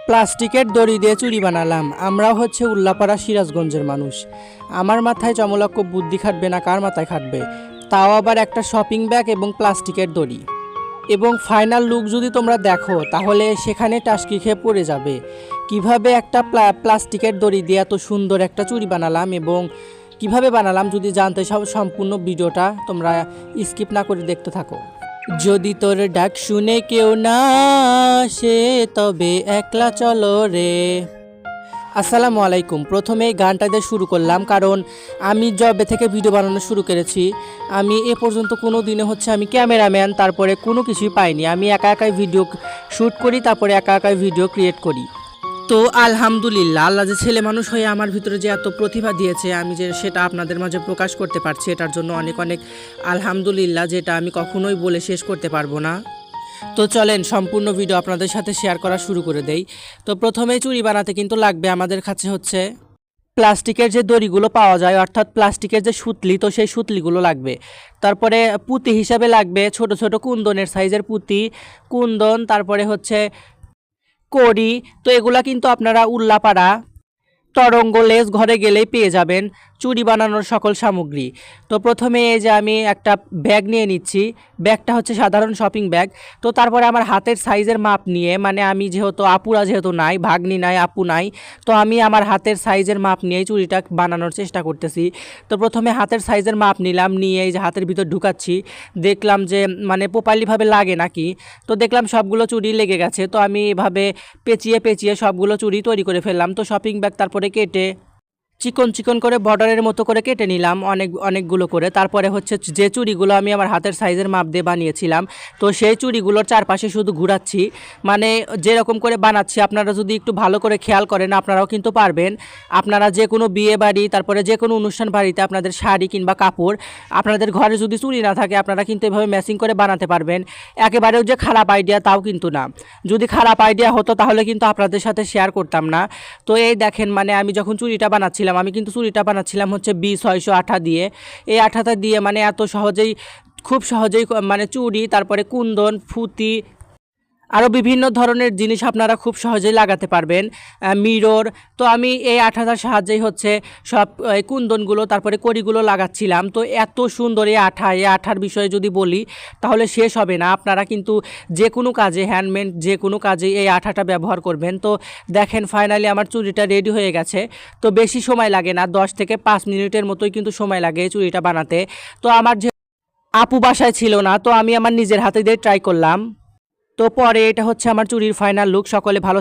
প্লাস্টিকের দড়ি দিয়ে চুড়ি বানালাম। আমরাও হচ্ছে উল্লাপাড়া সিরাজগঞ্জের মানুষ। আমার মাথায় চমলক্ষ বুদ্ধি খাটবে না, কার মাথায় খাটবে? তাও আবার একটা শপিং ব্যাগ এবং প্লাস্টিকের দড়ি। এবং ফাইনাল লুক যদি তোমরা দেখো তাহলে সেখানে টাসকি খেয়ে পড়ে যাবে। কিভাবে একটা প্লাস্টিকের দড়ি দিয়ে এত সুন্দর একটা চুড়ি বানালাম এবং কিভাবে বানালাম যদি জানতে চাও সম্পূর্ণ ভিডিওটা তোমরা স্কিপ না করে দেখতে থাকো। যদি তোর ডাক শুনে কেউ না আসে তবে একলা চলো রে। আসসালামু আলাইকুম। প্রথমে এই গানটা দিয়ে শুরু করলাম কারণ আমি যবে থেকে ভিডিও বানানো শুরু করেছি আমি এ পর্যন্ত কোনো দিনে হচ্ছে আমি ক্যামেরাম্যান তারপরে কোনো কিছুই পাইনি। আমি একা একাই ভিডিও শ্যুট করি, তারপরে একা একাই ভিডিও ক্রিয়েট করি। তো আলহামদুলিল্লাহ, আল্লাহ যে ছেলে মানুষ হয়ে আমার ভিতরে যে এত প্রতিভা দিয়েছে আমি যে সেটা আপনাদের মাঝে প্রকাশ করতে পারছি, এটার জন্য অনেক অনেক আলহামদুলিল্লাহ, যেটা আমি কখনোই বলে শেষ করতে পারবো না। তো চলেন সম্পূর্ণ ভিডিও আপনাদের সাথে শেয়ার করা শুরু করে দেই। তো প্রথমেই চুড়ি বানাতে কিন্তু লাগবে আমাদের কাছে হচ্ছে প্লাস্টিকের যে দড়িগুলো পাওয়া যায়, অর্থাৎ প্লাস্টিকের যে সুতলি, তো সেই সুতলিগুলো লাগবে। তারপরে পুঁতি হিসাবে লাগবে ছোট ছোট কুন্দনের সাইজের পুঁতি, কুন্দন, তারপরে হচ্ছে কড়ি। তো এগুলা কিন্তু আপনারা উল্লাপাড়া তরঙ্গ লেস ঘরে গেলেই পেয়ে যাবেন চুড়ি বানানোর সকল সামগ্রী। তো প্রথমে এই যে আমি একটা ব্যাগ নিয়ে নিচ্ছি, ব্যাগটা হচ্ছে সাধারণ শপিং ব্যাগ। তো তারপরে আমার হাতের সাইজের মাপ নিয়ে, মানে আমি যেহেতু আপুরা যেহেতু নাই, ভাগ্নি নাই, আপু নাই, তো আমি আমার হাতের সাইজের মাপ নিয়েই চুড়িটা বানানোর চেষ্টা করতেছি। তো প্রথমে হাতের সাইজের মাপ নিলাম, নিয়ে এই যে হাতের ভিতর ঢুকাচ্ছি, দেখলাম যে মানে প্রপারলিভাবে লাগে নাকি। তো দেখলাম সবগুলো চুড়ি লেগে গেছে। তো আমি এভাবে পেঁচিয়ে পেঁচিয়ে সবগুলো চুড়ি তৈরি করে ফেললাম। তো শপিং ব্যাগ তারপরে কেটে চিকন চিকন করে বর্ডারের মতো করে কেটে নিলাম অনেকগুলো করে। তারপরে হচ্ছে যে চুড়িগুলো আমি আমার হাতের সাইজের মাপ দিয়ে বানিয়েছিলাম, তো সেই চুড়িগুলোর চারপাশে শুধু ঘুরাচ্ছি, মানে যেরকম করে বানাচ্ছি আপনারা যদি একটু ভালো করে খেয়াল করেন আপনারাও কিন্তু পারবেন। আপনারা যে কোনো বিয়ে বাড়ি, তারপরে যে কোনো অনুষ্ঠান বাড়িতে আপনাদের শাড়ি কিংবা কাপড়, আপনাদের ঘরে যদি চুড়ি না থাকে আপনারা কিন্তু এভাবে ম্যাচিং করে বানাতে পারবেন। একেবারেও যে খারাপ আইডিয়া তাও কিন্তু না। যদি খারাপ আইডিয়া হতো তাহলে কিন্তু আপনাদের সাথে শেয়ার করতাম না। তো এই দেখেন, মানে আমি যখন চুড়িটা বানাচ্ছিলাম, আমি কিন্তু চুড়িটা বানাচ্ছিলাম হচ্ছে 20-600 আঠা দিয়ে। এই আঠাটা দিয়ে মানে এত সহজেই, খুব সহজেই মানে চুড়ি, তারপরে কুন্দন, ফুতি, আরও বিভিন্ন ধরনের জিনিস আপনারা খুব সহজেই লাগাতে পারবেন, মিরর। তো আমি এই আঠাটার সাহায্যেই হচ্ছে সব এই কুন্দনগুলো তারপরে কড়িগুলো লাগাচ্ছিলাম। তো এত সুন্দর এই আঠার বিষয়ে যদি বলি তাহলে শেষ হবে না। আপনারা কিন্তু যে কোনো কাজে, হ্যান্ডমেড যে কোনো কাজে এই আঠাটা ব্যবহার করবেন। তো দেখেন ফাইনালি আমার চুড়িটা রেডি হয়ে গেছে। তো বেশি সময় লাগে না, 10 থেকে 5 মিনিটের মতোই কিন্তু সময় লাগে এই চুড়িটা বানাতে। তো আমার যে আপু বাসায় ছিল না, তো আমি আমার নিজের হাতে দিয়ে ট্রাই করলাম। তো পরে এটা হচ্ছে আমার চুড়ির ফাইনাল লুক। সকলে ভালো